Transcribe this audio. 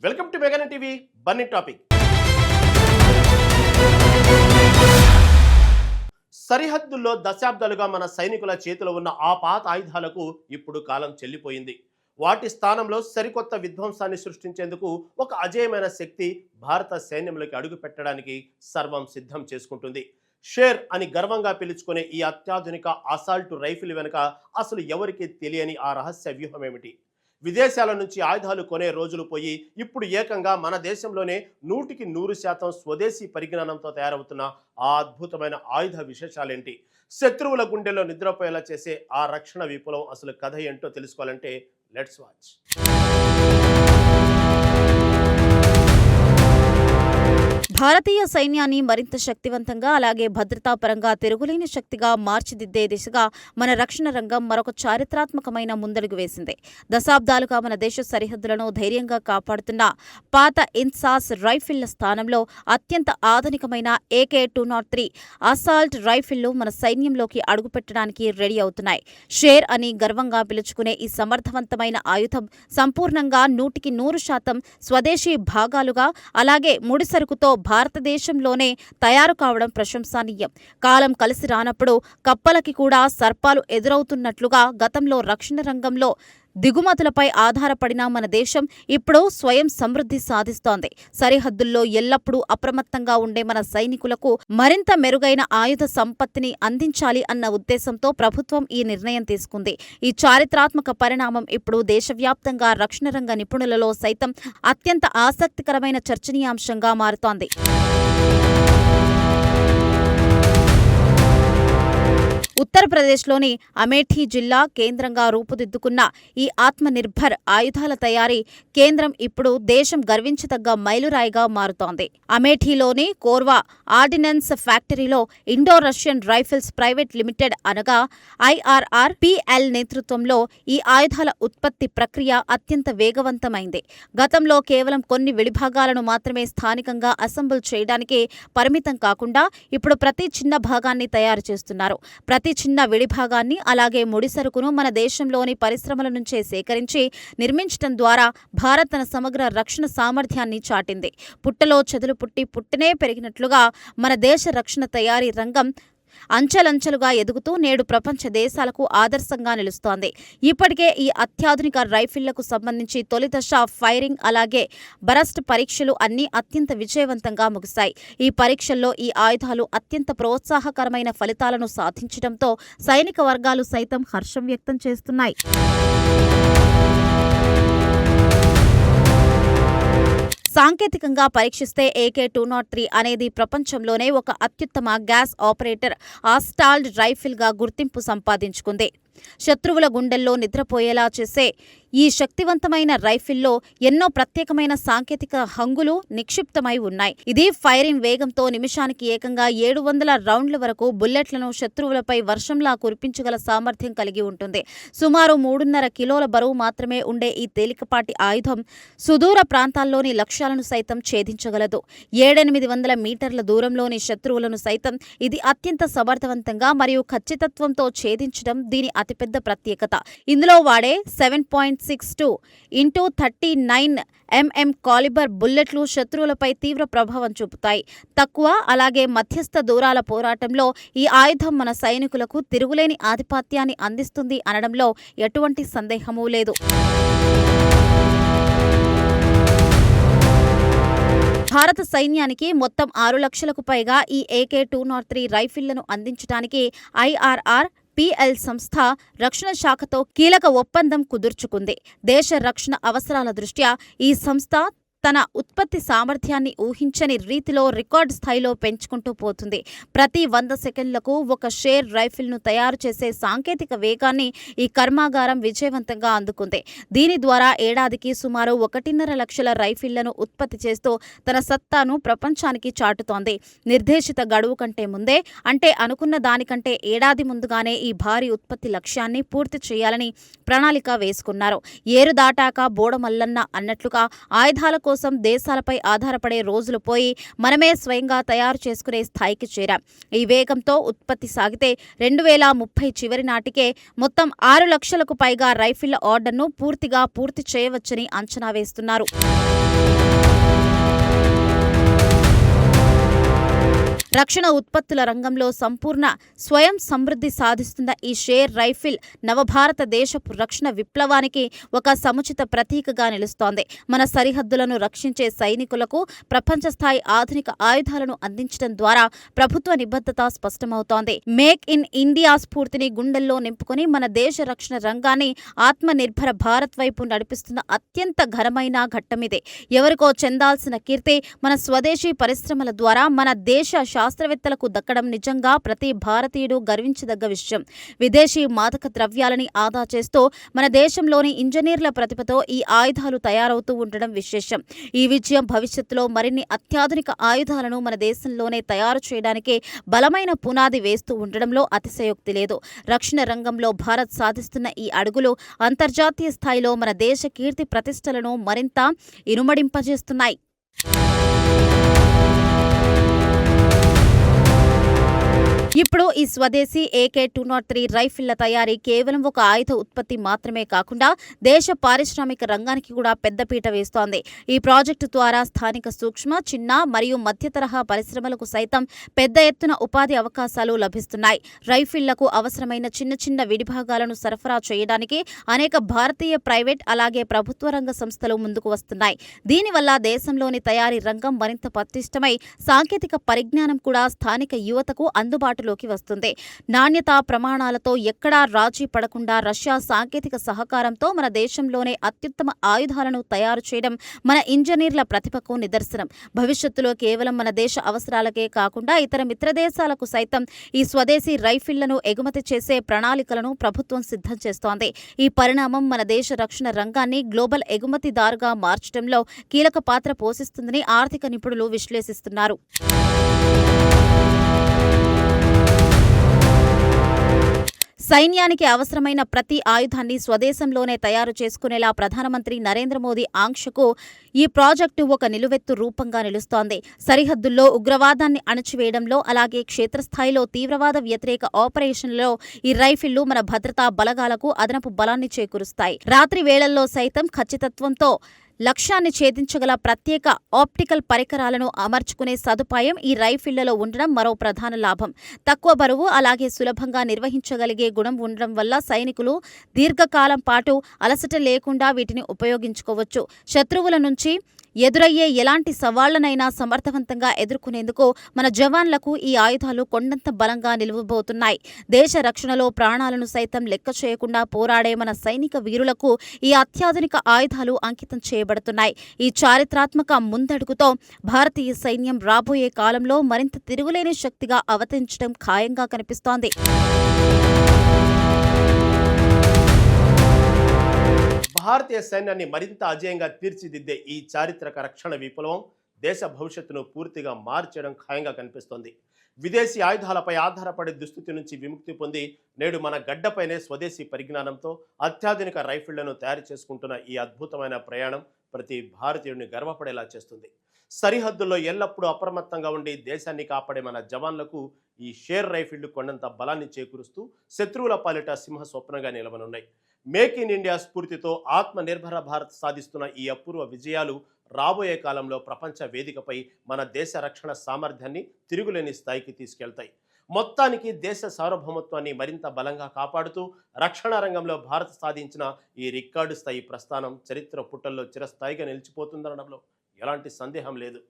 Welcome to మెగానన్ TV బన్నీ topic. సరిహద్దుల్లో దశాబ్దాలుగా మన సైనికుల చేతిలో ఉన్న ఆ పాత ఆయుధాలకు ఇప్పుడు కాలం చెల్లిపోయింది. వాటి స్థానంలో సరికొత్త విధ్వంసాన్ని సృష్టించేందుకు ఒక అజేయమైన శక్తి భారత సైన్యంలోకి అడుగు పెట్టడానికి సర్వం సిద్ధం చేసుకుంటుంది. షేర్ అని గర్వంగా పిలుచుకునే ఈ అత్యాధునిక అసాల్ట్ రైఫిల్ వెనుక అసలు ఎవరికి తెలియని ఆ రహస్య వ్యూహం ఏమిటి? విదేశాల నుంచి ఆయుధాలు కొనే రోజులు పోయి ఇప్పుడు ఏకంగా మన దేశంలోనే 100% స్వదేశీ పరిజ్ఞానంతో తయారవుతున్న ఆ అద్భుతమైన ఆయుధ విశేషాలేంటి? శత్రువుల గుండెల్లో నిద్రపోయేలా చేసే ఆ రక్షణ విప్లవం అసలు కథ ఏంటో తెలుసుకోవాలంటే లెట్స్ వాచ్. భారతీయ సైన్యాన్ని మరింత శక్తివంతంగా అలాగే భద్రతాపరంగా తిరుగులేని శక్తిగా మార్చిదిద్దే దిశగా మన రక్షణ రంగం మరొక చారిత్రాత్మకమైన ముందడుగు వేసింది. దశాబ్దాలుగా మన దేశ సరిహద్దులను ధైర్యంగా కాపాడుతున్న పాత ఇన్సాస్ రైఫిళ్ల స్థానంలో అత్యంత ఆధునికమైన AK-203 అసాల్ట్ రైఫిళ్లు మన సైన్యంలోకి అడుగుపెట్టడానికి రెడీ అవుతున్నాయి. షేర్ అని గర్వంగా పిలుచుకునే ఈ సమర్థవంతమైన ఆయుధం సంపూర్ణంగా 100% స్వదేశీ భాగాలుగా అలాగే ముడిసరుకుతో భారతదేశంలోనే తయారు కావడం ప్రశంసనీయం. కాలం కలిసి రానప్పుడు కప్పలకి కూడా సర్పాలు ఎదురవుతున్నట్లుగా గతంలో రక్షణ రంగంలో దిగుమతులపై ఆధారపడిన మన దేశం ఇప్పుడు స్వయం సమృద్ధి సాధిస్తోంది. సరిహద్దుల్లో ఎల్లప్పుడూ అప్రమత్తంగా ఉండే మన సైనికులకు మరింత మెరుగైన ఆయుధ సంపత్తిని అందించాలి అన్న ఉద్దేశంతో ప్రభుత్వం ఈ నిర్ణయం తీసుకుంది. ఈ చారిత్రాత్మక పరిణామం ఇప్పుడు దేశవ్యాప్తంగా రక్షణ రంగ నిపుణులలో సైతం అత్యంత ఆసక్తికరమైన చర్చనీయాంశంగా మారుతోంది. ఉత్తరప్రదేశ్లోని అమేఠీ జిల్లా కేంద్రంగా రూపుదిద్దుకున్న ఈ ఆత్మనిర్భర్ ఆయుధాల తయారీ కేంద్రం ఇప్పుడు దేశం గర్వించదగ్గ మైలురాయిగా మారుతోంది. అమేఠీలోని కోర్వా ఆర్డినెన్స్ ఫ్యాక్టరీలో Indo Russian rifles private limited అనగా IRR-PL నేతృత్వంలో ఈ ఆయుధాల ఉత్పత్తి ప్రక్రియ అత్యంత వేగవంతమైంది. గతంలో కేవలం కొన్ని విడిభాగాలను మాత్రమే స్థానికంగా అసెంబుల్ చేయడానికి పరిమితం కాకుండా ఇప్పుడు ప్రతి చిన్న భాగాన్ని తయారు చేస్తున్నారు. ప్రతి చిన్న విడిభాగాన్ని అలాగే ముడిసరుకును మన దేశంలోని పరిశ్రమల నుంచే సేకరించి నిర్మించడం ద్వారా భారత్ తన సమగ్ర రక్షణ సామర్థ్యాన్ని చాటింది. పుట్టలో చెదలు పుట్టి పుట్టనే పెరిగినట్లుగా మన దేశ రక్షణ తయారీ రంగం అంచెలంచెలుగా ఎదుగుతూ నేడు ప్రపంచ దేశాలకు ఆదర్శంగా నిలుస్తోంది. ఇప్పటికే ఈ అత్యాధునిక రైఫిళ్లకు సంబంధించి తొలి దశ ఫైరింగ్ అలాగే బరస్ట్ పరీక్షలు అన్నీ అత్యంత విజయవంతంగా ముగిశాయి. ఈ పరీక్షల్లో ఈ ఆయుధాలు అత్యంత ప్రోత్సాహకరమైన ఫలితాలను సాధించడంతో సైనిక వర్గాలు సైతం హర్షం వ్యక్తం చేస్తున్నాయి. సాంకేతికంగా పరీక్షిస్తే AK-203 అనేది ప్రపంచంలోనే ఒక అత్యుత్తమ గ్యాస్ ఆపరేటర్ ఆస్టాల్డ్ రైఫిల్గా గుర్తింపు సంపాదించుకుంది. శత్రువుల గుండెల్లో నిద్రపోయేలా చేసే ఈ శక్తివంతమైన రైఫిల్లో ఎన్నో ప్రత్యేకమైన సాంకేతిక హంగులు నిక్షిప్తమై ఉన్నాయి. ఇది ఫైరింగ్ వేగంతో నిమిషానికి ఏకంగా 700 రౌండ్ల వరకు బుల్లెట్లను శత్రువులపై వర్షంలా కురిపించగల సామర్థ్యం కలిగి ఉంటుంది. సుమారు 3.5 కిలోల బరువు మాత్రమే ఉండే ఈ తేలికపాటి ఆయుధం సుదూర ప్రాంతాల్లోని లక్ష్యాలను సైతం ఛేదించగలదు. 700-800 మీటర్ల దూరంలోని శత్రువులను సైతం ఇది అత్యంత సమర్థవంతంగా మరియు ఖచ్చితత్వంతో ఛేదించడం దీని అతిపెద్ద ప్రత్యేకత. ఇందులో వాడే 7.62 x 39 mm కాలిబర్ బుల్లెట్లు శత్రువులపై తీవ్ర ప్రభావం చూపుతాయి. తక్కువ అలాగే మధ్యస్థ దూరాల పోరాటంలో ఈ ఆయుధం మన సైనికులకు తిరుగులేని ఆధిపత్యాన్ని అందిస్తుంది అనడంలో ఎటువంటి సందేహమూ లేదు. భారత సైన్యానికి మొత్తం 6 లక్షలకు పైగా ఈ AK-203 రైఫిళ్లను అందించడానికి IRR-PL సంస్థ రక్షణ శాఖతో కీలక ఒప్పందం కుదుర్చుకుంది. దేశ రక్షణ అవసరాల దృష్ట్యా ఈ సంస్థ తన ఉత్పత్తి సామర్థ్యాన్ని ఊహించని రీతిలో రికార్డు స్థాయిలో పెంచుకుంటూ పోతుంది. ప్రతి 100 సెకండ్లకు ఒక షేర్ రైఫిల్ను తయారు చేసే సాంకేతిక వేగాన్ని ఈ కర్మాగారం విజయవంతంగా అందుకుంది. దీని ద్వారా ఏడాదికి సుమారు 1.5 లక్షల రైఫిళ్లను ఉత్పత్తి చేస్తూ తన సత్తాను ప్రపంచానికి చాటుతోంది. నిర్దేశిత గడువు కంటే ముందే అంటే అనుకున్న దానికంటే ఏడాది ముందుగానే ఈ భారీ ఉత్పత్తి లక్ష్యాన్ని పూర్తి చేయాలని ప్రణాళిక వేసుకున్నారు. ఏరు దాటాక బోడమల్లన్న అన్నట్లుగా ఆయుధాల కోసం దేశాలపై ఆధారపడే రోజులు పోయి మనమే స్వయంగా తయారు చేసుకునే స్థాయికి చేరాం. ఈ వేగంతో ఉత్పత్తి సాగితే 2030 చివరి నాటికే మొత్తం 6 లక్షలకు పైగా రైఫిళ్ల ఆర్డర్ను పూర్తి చేయవచ్చని అంచనా వేస్తున్నారు. రక్షణ ఉత్పత్తుల రంగంలో సంపూర్ణ స్వయం సమృద్ధి సాధిస్తున్న ఈ షేర్ రైఫిల్ నవభారతదేశపు రక్షణ విప్లవానికి ఒక సముచిత ప్రతీకగా నిలుస్తోంది. మన సరిహద్దులను రక్షించే సైనికులకు ప్రపంచ స్థాయి ఆధునిక ఆయుధాలను అందించడం ద్వారా ప్రభుత్వ నిబద్ధత స్పష్టమవుతోంది. మేక్ ఇన్ ఇండియా స్ఫూర్తిని గుండెల్లో నింపుకొని మన దేశ రక్షణ రంగాన్ని ఆత్మనిర్భర భారత్ వైపు నడిపిస్తున్న అత్యంత ఘనమైన ఘట్టమిదే. ఎవరికో చెందాల్సిన కీర్తి మన స్వదేశీ పరిశ్రమల ద్వారా మన దేశ శాస్త్రవేత్తలకు దక్కడం నిజంగా ప్రతి భారతీయుడు గర్వించదగ్గ విషయం. విదేశీ మాదక ద్రవ్యాలని ఆదా చేస్తూ మన దేశంలోని ఇంజనీర్ల ప్రతిభతో ఈ ఆయుధాలు తయారవుతూ ఉండడం విశేషం. ఈ విజయం భవిష్యత్తులో మరిన్ని అత్యాధునిక ఆయుధాలను మన దేశంలోనే తయారు చేయడానికి బలమైన పునాది వేస్తూ ఉండడంలో అతిశయోక్తి లేదు. రక్షణ రంగంలో భారత్ సాధిస్తున్న ఈ అడుగులు అంతర్జాతీయ స్థాయిలో మన దేశ కీర్తి ప్రతిష్టలను మరింత ఇనుమడింపజేస్తున్నాయి. ఇప్పుడు ఈ స్వదేశీ AK-203 రైఫిళ్ల తయారీ కేవలం ఒక ఆయుధ ఉత్పత్తి మాత్రమే కాకుండా దేశ పారిశ్రామిక రంగానికి కూడా పెద్దపీట వేస్తోంది. ఈ ప్రాజెక్టు ద్వారా స్థానిక సూక్ష్మ, చిన్న మరియు మధ్య తరహా పరిశ్రమలకు సైతం పెద్ద ఎత్తున ఉపాధి అవకాశాలు లభిస్తున్నాయి. రైఫిళ్లకు అవసరమైన చిన్న చిన్న విడిభాగాలను సరఫరా చేయడానికి అనేక భారతీయ ప్రైవేట్ అలాగే ప్రభుత్వ రంగ సంస్థలు ముందుకు వస్తున్నాయి. దీనివల్ల దేశంలోని తయారీ రంగం మరింత పటిష్టమై సాంకేతిక పరిజ్ఞానం కూడా స్థానిక యువతకు అందుబాటులోకి వస్తుంది. నాణ్యతా ప్రమాణాలతో ఎక్కడా రాజీ పడకుండా రష్యా సాంకేతిక సహకారంతో మన దేశంలోనే అత్యుత్తమ ఆయుధాలను తయారు చేయడం మన ఇంజనీర్ల ప్రతిభకు నిదర్శనం. భవిష్యత్తులో కేవలం మన దేశ అవసరాలకే కాకుండా ఇతర మిత్రదేశాలకు సైతం ఈ స్వదేశీ రైఫిళ్లను ఎగుమతి చేసే ప్రణాళికలను ప్రభుత్వం సిద్ధం చేస్తోంది. ఈ పరిణామం మన దేశ రక్షణ రంగాన్ని గ్లోబల్ ఎగుమతిదారుగా మార్చడంలో కీలక పాత్ర పోషిస్తుందని ఆర్థిక నిపుణులు విశ్లేషిస్తున్నారు. సైన్యానికి అవసరమైన ప్రతి ఆయుధాన్ని స్వదేశంలోనే తయారు చేసుకునేలా ప్రధానమంత్రి నరేంద్ర మోదీ ఆంక్షకు ఈ ప్రాజెక్టు ఒక నిలువెత్తు రూపంగా నిలుస్తోంది. సరిహద్దుల్లో ఉగ్రవాదాన్ని అణచివేయడంలో అలాగే క్షేత్రస్థాయిలో తీవ్రవాద వ్యతిరేక ఆపరేషన్లలో ఈ రైఫిళ్లు మన భద్రతా బలగాలకు అదనపు బలాన్ని చేకూరుస్తాయి. రాత్రి వేళల్లో సైతం ఖచ్చితత్వంతో లక్ష్యాన్ని ఛేదించగల ప్రత్యేక ఆప్టికల్ పరికరాలను అమర్చుకునే సదుపాయం ఈ రైఫిళ్లలో ఉండడం మరో ప్రధాన లాభం. తక్కువ బరువు అలాగే సులభంగా నిర్వహించగలిగే గుణం ఉండడం వల్ల సైనికులు దీర్ఘకాలం పాటు అలసట లేకుండా వీటిని ఉపయోగించుకోవచ్చు. శత్రువుల నుంచి ఎదురయ్యే ఎలాంటి సవాళ్లనైనా సమర్థవంతంగా ఎదుర్కొనేందుకు మన జవాన్లకు ఈ ఆయుధాలు కొండంత బలంగా నిలువబోతున్నాయి. దేశ రక్షణలో ప్రాణాలను సైతం లెక్క చేయకుండా పోరాడే మన సైనిక వీరులకు ఈ అత్యాధునిక ఆయుధాలు అంకితం చేయబడుతున్నాయి. ఈ చారిత్రాత్మక ముందడుగుతో భారతీయ సైన్యం రాబోయే కాలంలో మరింత తిరుగులేని శక్తిగా అవతరించడం ఖాయంగా కనిపిస్తోంది. భారతీయ సైన్యాన్ని మరింత అజేయంగా తీర్చిదిద్దే ఈ చారిత్రక రక్షణ విప్లవం దేశ భవిష్యత్తును పూర్తిగా మార్చడం ఖాయంగా కనిపిస్తోంది. విదేశీ ఆయుధాలపై ఆధారపడే దుస్థితి నుంచి విముక్తి పొంది నేడు మన గడ్డపైనే స్వదేశీ పరిజ్ఞానంతో అత్యాధునిక రైఫిళ్లను తయారు చేసుకుంటున్న ఈ అద్భుతమైన ప్రయాణం ప్రతి భారతీయుడిని గర్వపడేలా చేస్తుంది. సరిహద్దుల్లో ఎల్లప్పుడూ అప్రమత్తంగా ఉండి దేశాన్ని కాపాడే మన జవాన్లకు ఈ షేర్ రైఫిళ్లు కొండంత బలాన్ని చేకూరుస్తూ శత్రువుల పాలిట సింహ స్వప్నంగా నిలవనున్నాయి. మేక్ ఇన్ ఇండియా స్ఫూర్తితో ఆత్మనిర్భర భారత్ సాధిస్తున్న ఈ అపూర్వ విజయాలు రాబోయే కాలంలో ప్రపంచ వేదికపై మన దేశ రక్షణ సామర్థ్యాన్ని తిరుగులేని స్థాయికి తీసుకెళ్తాయి. మొత్తానికి దేశ సార్వభౌమత్వాన్ని మరింత బలంగా కాపాడుతూ రక్షణ రంగంలో భారత్ సాధించిన ఈ రికార్డు స్థాయి ప్రస్థానం చరిత్ర పుటల్లో చిరస్థాయిగా నిలిచిపోతుందనడంలో ఎలాంటి సందేహం లేదు.